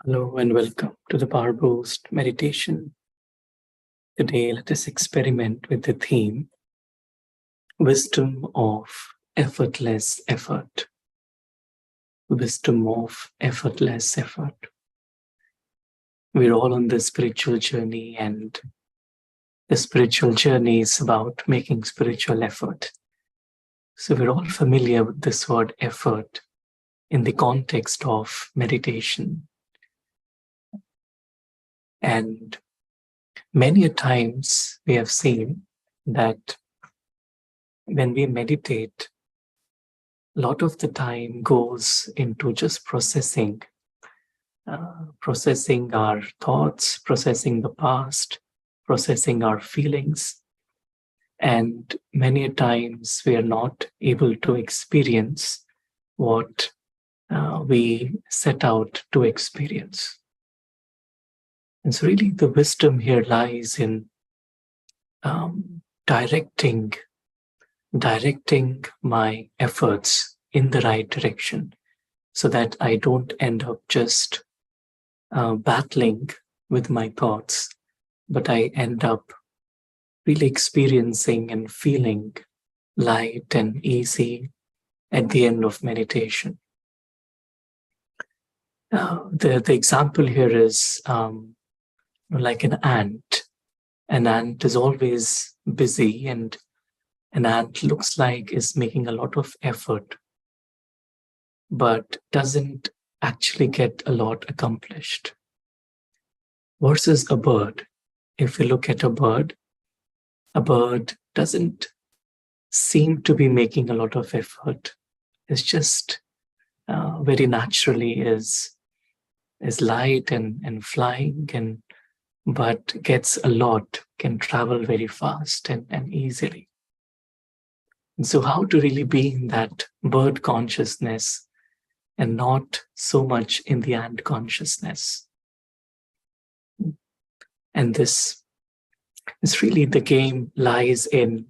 Hello and welcome to the Powerboost meditation. Today, let us experiment with the theme Wisdom of Effortless Effort. Wisdom of Effortless Effort. We're all on this spiritual journey, and the spiritual journey is about making spiritual effort. So, we're all familiar with this word effort in the context of meditation. And many a times we have seen that when we meditate, a lot of the time goes into just processing our thoughts, processing the past, processing our feelings. And many a times we are not able to experience what we set out to experience. And so really the wisdom here lies in directing my efforts in the right direction so that I don't end up just battling with my thoughts, but I end up really experiencing and feeling light and easy at the end of meditation. The example here is like an ant. An ant is always busy, and an ant looks like is making a lot of effort, but doesn't actually get a lot accomplished. Versus a bird. If you look at a bird doesn't seem to be making a lot of effort. It's just very naturally is light and flying, but gets a lot, can travel very fast and easily. And so how to really be in that bird consciousness and not so much in the ant consciousness? And this is really the game lies in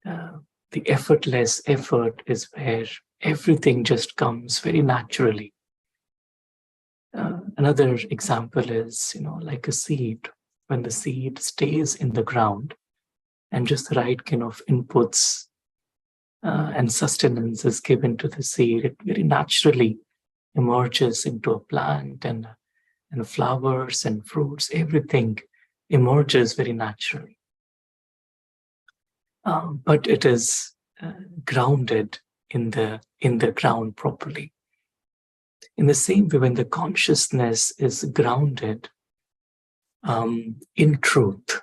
the effortless effort is where everything just comes very naturally. Another example is, like a seed. When the seed stays in the ground and just the right kind of inputs and sustenance is given to the seed, it very naturally emerges into a plant and flowers and fruits. Everything emerges very naturally. But it is grounded in the ground properly. In the same way, when the consciousness is grounded in truth,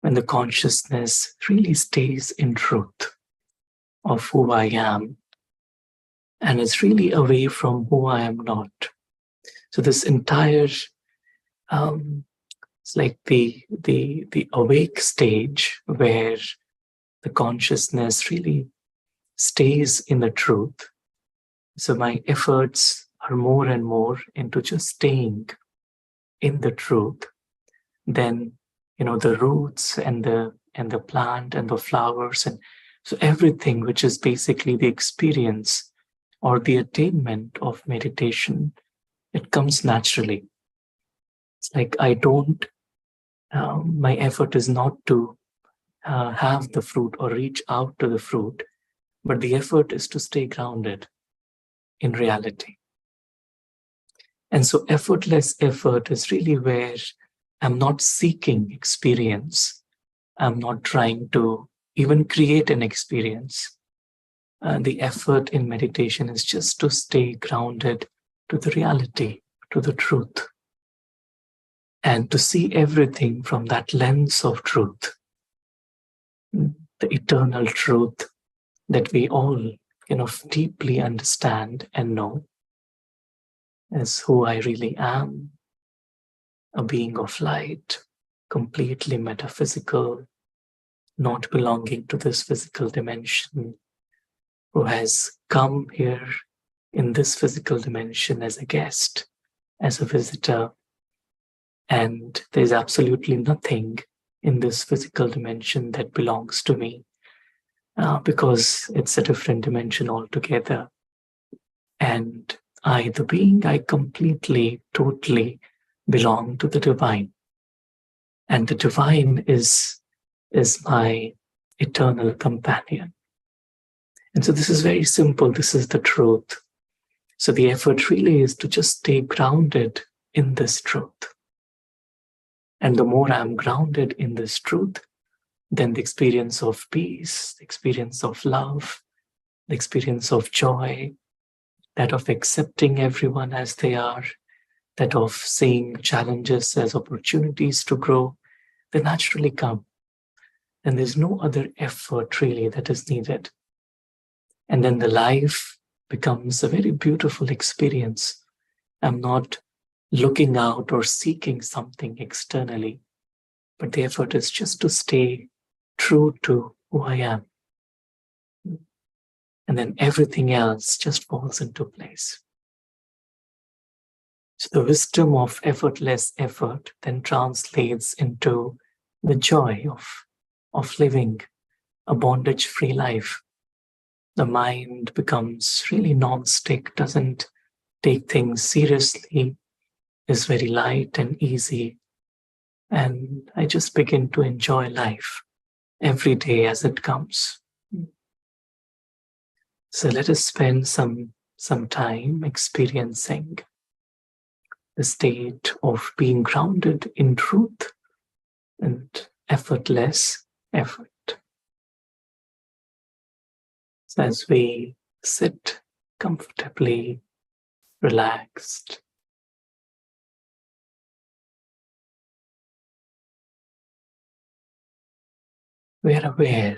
when the consciousness really stays in truth of who I am and is really away from who I am not. So this entire, it's like the awake stage where the consciousness really stays in the truth. So my efforts are more and more into just staying in the truth. Then, the roots and the plant and the flowers, and so everything which is basically the experience or the attainment of meditation, it comes naturally. It's like I don't, my effort is not to have the fruit or reach out to the fruit, but the effort is to stay grounded in reality. And so effortless effort is really where I'm not seeking experience. I'm not trying to even create an experience. The effort in meditation is just to stay grounded to the reality, to the truth, and to see everything from that lens of truth, the eternal truth that we all deeply understand and know as who I really am, a being of light, completely metaphysical, not belonging to this physical dimension, who has come here in this physical dimension as a guest, as a visitor, and there's absolutely nothing in this physical dimension that belongs to me, because it's a different dimension altogether. And I, the being, I completely, totally belong to the divine. And the divine is my eternal companion. And so this is very simple. This is the truth. So the effort really is to just stay grounded in this truth. And the more I'm grounded in this truth, then the experience of peace, the experience of love, the experience of joy, that of accepting everyone as they are, that of seeing challenges as opportunities to grow, they naturally come. And there's no other effort really that is needed. And then the life becomes a very beautiful experience. I'm not looking out or seeking something externally, but the effort is just to stay true to who I am. And then everything else just falls into place. So the wisdom of effortless effort then translates into the joy of living a bondage-free life. The mind becomes really non-stick, doesn't take things seriously, is very light and easy. And I just begin to enjoy life every day as it comes. So let us spend some time experiencing the state of being grounded in truth and effortless effort. So as we sit comfortably, relaxed, we are aware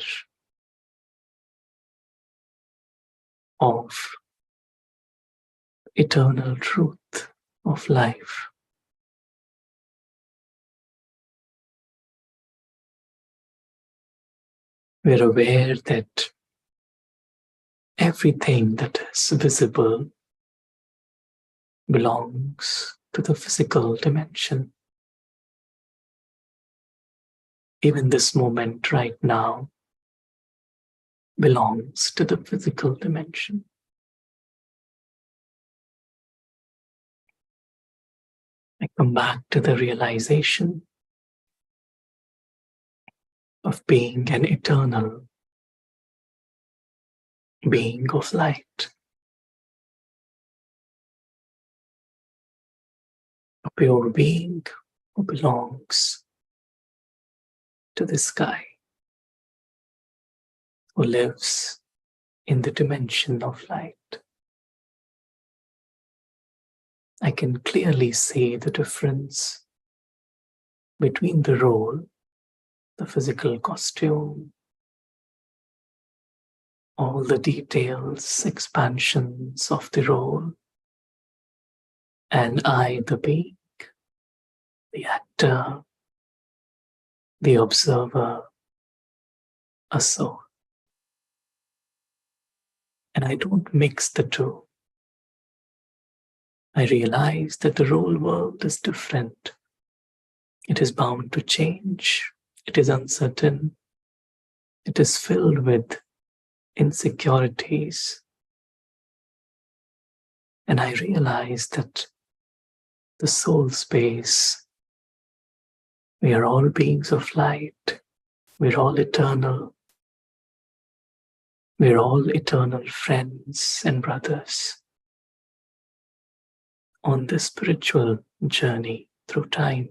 of eternal truth of life. We are aware that everything that is visible belongs to the physical dimension. Even this moment right now belongs to the physical dimension. I come back to the realization of being an eternal being of light, a pure being who belongs to the sky, who lives in the dimension of light. I can clearly see the difference between the role, the physical costume, all the details, expansions of the role, and I, the being, the actor, the observer, a soul. And I don't mix the two. I realize that the whole world is different. It is bound to change. It is uncertain. It is filled with insecurities. And I realize that the soul space, we are all beings of light. We're all eternal. We're all eternal friends and brothers on this spiritual journey through time.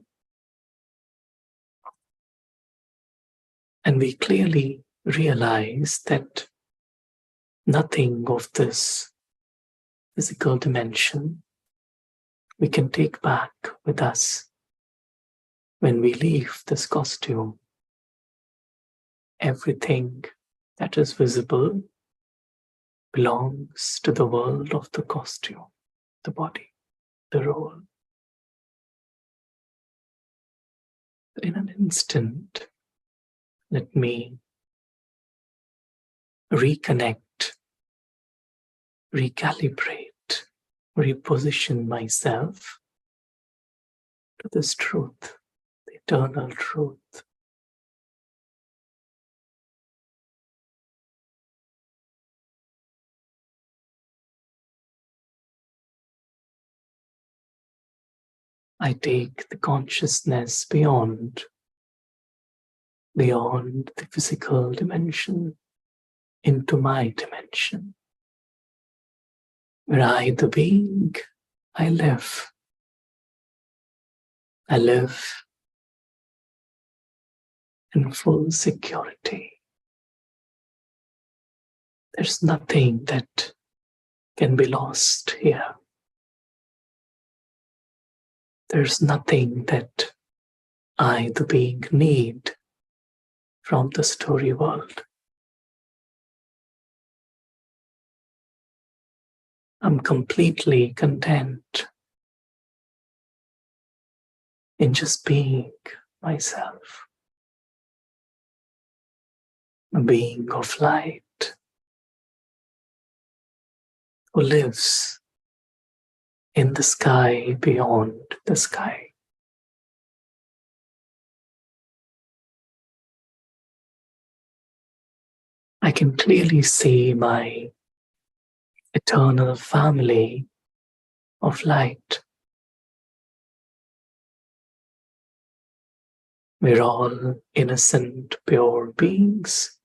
And we clearly realize that nothing of this physical dimension we can take back with us when we leave this costume. Everything that is visible belongs to the world of the costume, the body, the role. In an instant, let me reconnect, recalibrate, reposition myself to this truth, the eternal truth. I take the consciousness beyond the physical dimension into my dimension, where I, the being, I live. I live in full security. There's nothing that can be lost here. There's nothing that I, the being, need from the story world. I'm completely content in just being myself, a being of light who lives in the sky beyond the sky. I can clearly see my eternal family of light. We're all innocent, pure beings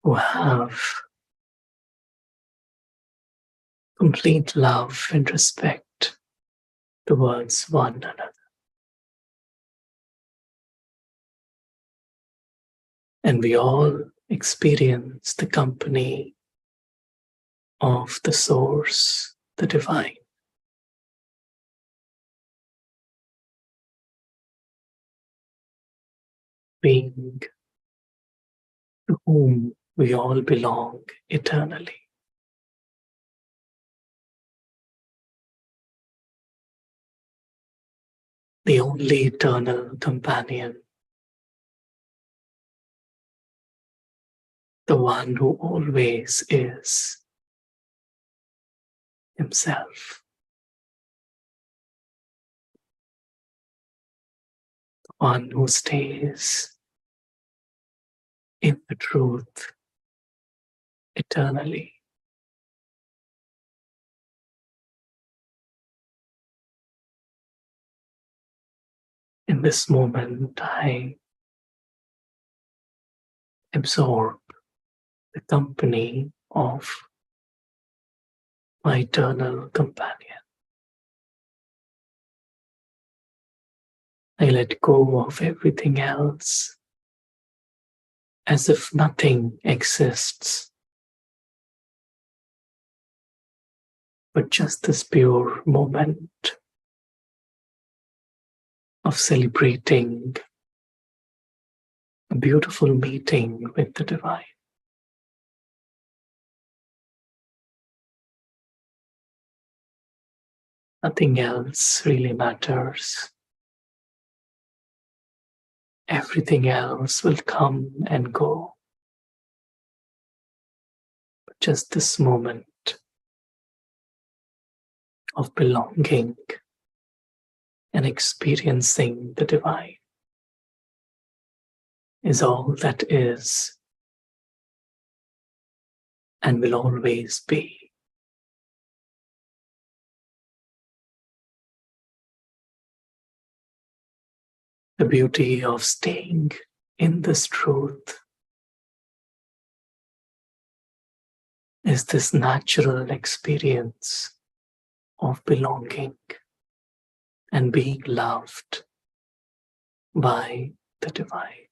who have complete love and respect towards one another. And we all experience the company of the Source, the Divine. Being to whom we all belong eternally. The only eternal companion, the one who always is himself, the one who stays in the truth eternally. In this moment, I absorb the company of my eternal companion. I let go of everything else as if nothing exists but just this pure moment of celebrating a beautiful meeting with the Divine. Nothing else really matters. Everything else will come and go. But just this moment of belonging and experiencing the Divine is all that is and will always be. The beauty of staying in this truth is this natural experience of belonging and being loved by the Divine.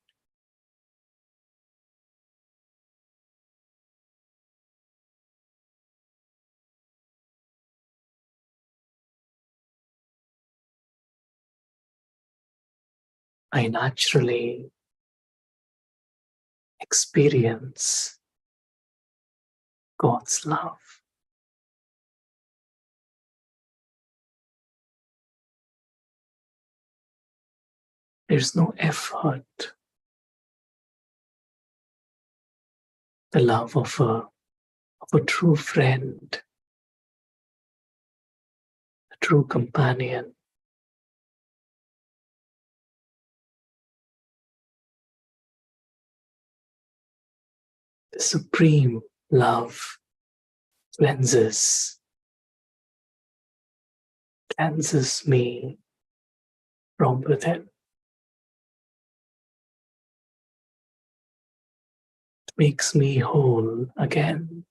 I naturally experience God's love. There's no effort. The love of a true friend, a true companion, the supreme love cleanses cleanses me from within. It makes me whole again.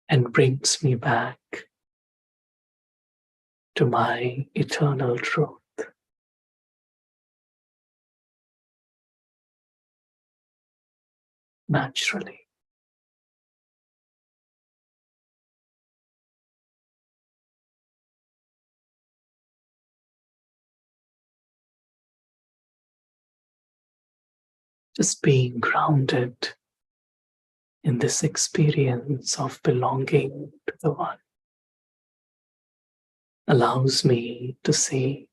And brings me back to my eternal truth. Naturally. Just being grounded in this experience of belonging to the One allows me to see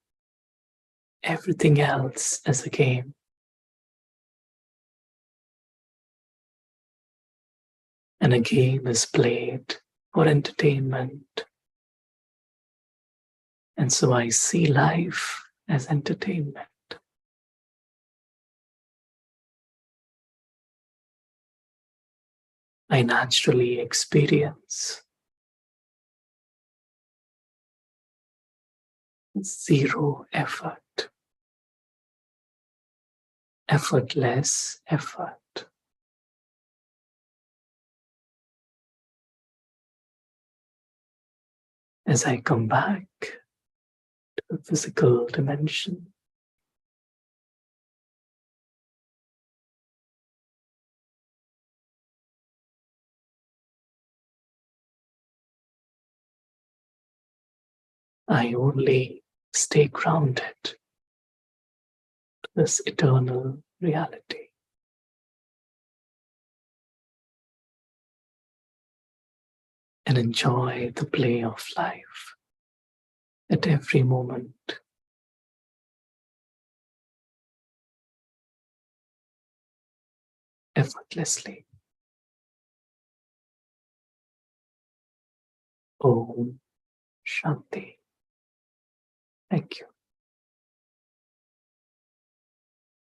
everything else as a game. And a game is played for entertainment. And so I see life as entertainment. I naturally experience zero effort, effortless effort. As I come back to the physical dimension, I only stay grounded to this eternal reality. And enjoy the play of life at every moment. Effortlessly. Om Shanti. Thank you.